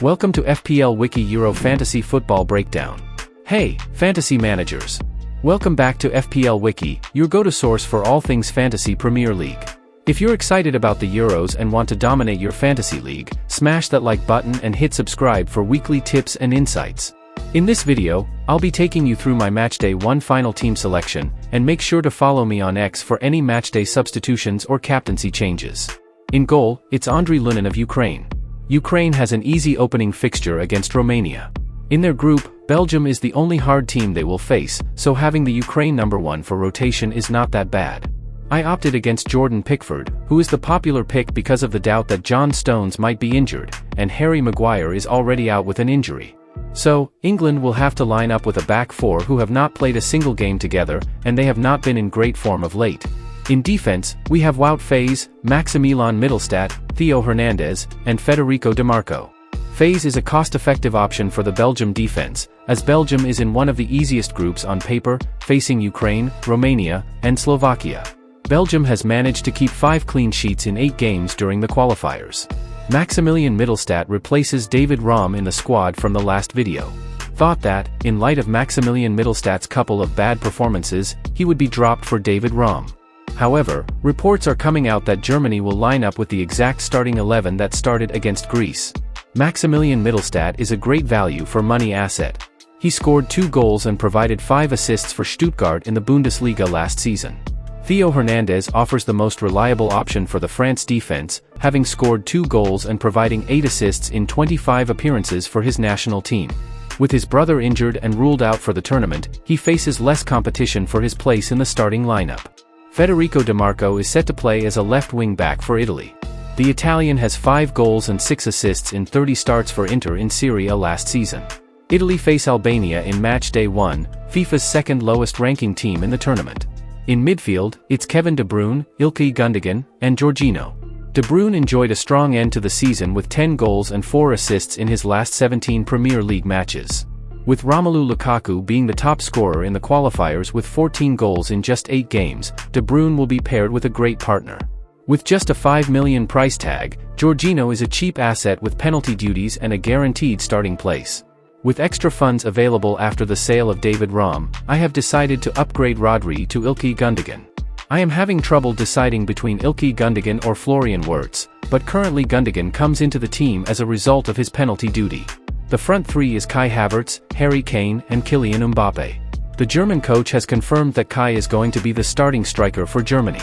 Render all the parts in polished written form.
Welcome to FPL Wiki Euro Fantasy Football Breakdown. Hey, fantasy managers! Welcome back to FPL Wiki, your go-to source for all things Fantasy Premier League. If you're excited about the Euros and want to dominate your fantasy league, smash that like button and hit subscribe for weekly tips and insights. In this video, I'll be taking you through my Matchday 1 final team selection, and make sure to follow me on X for any Matchday substitutions or captaincy changes. In goal, it's Andriy Lunin of Ukraine. Ukraine has an easy opening fixture against Romania. In their group, Belgium is the only hard team they will face, so having the Ukraine number 1 for rotation is not that bad. I opted against Jordan Pickford, who is the popular pick because of the doubt that John Stones might be injured, and Harry Maguire is already out with an injury. So, England will have to line up with a back four who have not played a single game together, and they have not been in great form of late. In defense, we have Wout Faes, Maximilian Mittelstadt, Theo Hernandez, and Federico Di Marco. Faes is a cost-effective option for the Belgium defense, as Belgium is in one of the easiest groups on paper, facing Ukraine, Romania, and Slovakia. Belgium has managed to keep 5 clean sheets in 8 games during the qualifiers. Maximilian Mittelstadt replaces David Raum in the squad from the last video. Thought that, in light of Maximilian Mittelstadt's couple of bad performances, he would be dropped for David Raum. However, reports are coming out that Germany will line up with the exact starting 11 that started against Greece. Maximilian Mittelstadt is a great value for money asset. He scored 2 goals and provided 5 assists for Stuttgart in the Bundesliga last season. Theo Hernandez offers the most reliable option for the France defense, having scored 2 goals and providing 8 assists in 25 appearances for his national team. With his brother injured and ruled out for the tournament, he faces less competition for his place in the starting lineup. Federico Di Marco is set to play as a left wing-back for Italy. The Italian has 5 goals and 6 assists in 30 starts for Inter in Serie A last season. Italy face Albania in Matchday 1, FIFA's second lowest ranking team in the tournament. In midfield, it's Kevin De Bruyne, Ilkay Gundogan, and Jorginho. De Bruyne enjoyed a strong end to the season with 10 goals and 4 assists in his last 17 Premier League matches. With Romelu Lukaku being the top scorer in the qualifiers with 14 goals in just 8 games, De Bruyne will be paired with a great partner. With just a $5 million price tag, Jorginho is a cheap asset with penalty duties and a guaranteed starting place. With extra funds available after the sale of David Raum, I have decided to upgrade Rodri to Ilkay Gundogan. I am having trouble deciding between Ilkay Gundogan or Florian Wirtz, but currently Gundogan comes into the team as a result of his penalty duty. The front three is Kai Havertz, Harry Kane, and Kylian Mbappe. The German coach has confirmed that Kai is going to be the starting striker for Germany.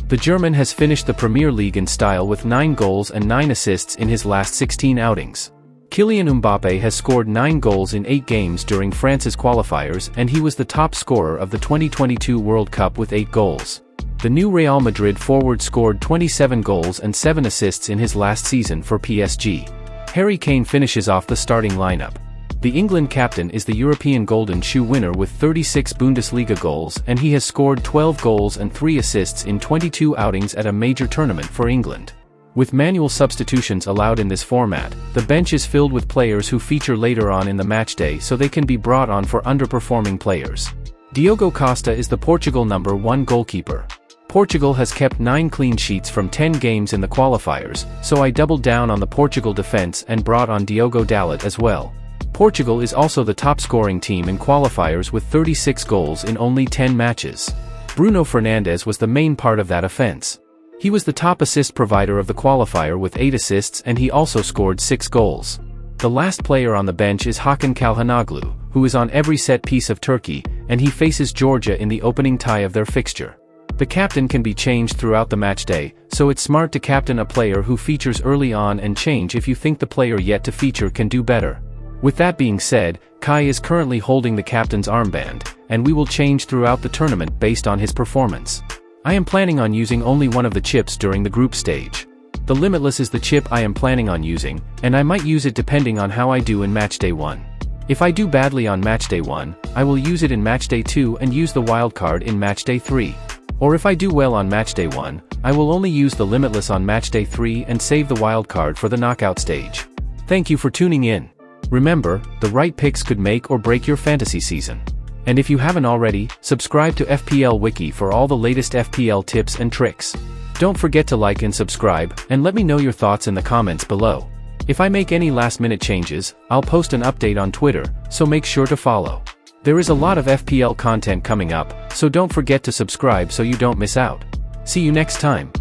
The German has finished the Premier League in style with 9 goals and 9 assists in his last 16 outings. Kylian Mbappe has scored 9 goals in 8 games during France's qualifiers, and he was the top scorer of the 2022 World Cup with 8 goals. The new Real Madrid forward scored 27 goals and 7 assists in his last season for PSG. Harry Kane finishes off the starting lineup. The England captain is the European Golden Shoe winner with 36 Bundesliga goals, and he has scored 12 goals and 3 assists in 22 outings at a major tournament for England. With manual substitutions allowed in this format, the bench is filled with players who feature later on in the matchday so they can be brought on for underperforming players. Diogo Costa is the Portugal number 1 goalkeeper. Portugal has kept 9 clean sheets from 10 games in the qualifiers, so I doubled down on the Portugal defense and brought on Diogo Dalot as well. Portugal is also the top scoring team in qualifiers with 36 goals in only 10 matches. Bruno Fernandes was the main part of that offense. He was the top assist provider of the qualifier with 8 assists, and he also scored 6 goals. The last player on the bench is Hakan Çalhanoğlu, who is on every set piece of Turkey, and he faces Georgia in the opening tie of their fixture. The captain can be changed throughout the matchday, so it's smart to captain a player who features early on and change if you think the player yet to feature can do better. With that being said, Kai is currently holding the captain's armband, and we will change throughout the tournament based on his performance. I am planning on using only one of the chips during the group stage. The Limitless is the chip I am planning on using, and I might use it depending on how I do in Matchday 1. If I do badly on Matchday 1, I will use it in Matchday 2 and use the wildcard in Matchday 3. Or if I do well on Matchday 1, I will only use the Limitless on Matchday 3 and save the wildcard for the knockout stage. Thank you for tuning in. Remember, the right picks could make or break your fantasy season. And if you haven't already, subscribe to FPL Wiki for all the latest FPL tips and tricks. Don't forget to like and subscribe, and let me know your thoughts in the comments below. If I make any last-minute changes, I'll post an update on Twitter, so make sure to follow. There is a lot of FPL content coming up, so don't forget to subscribe so you don't miss out. See you next time.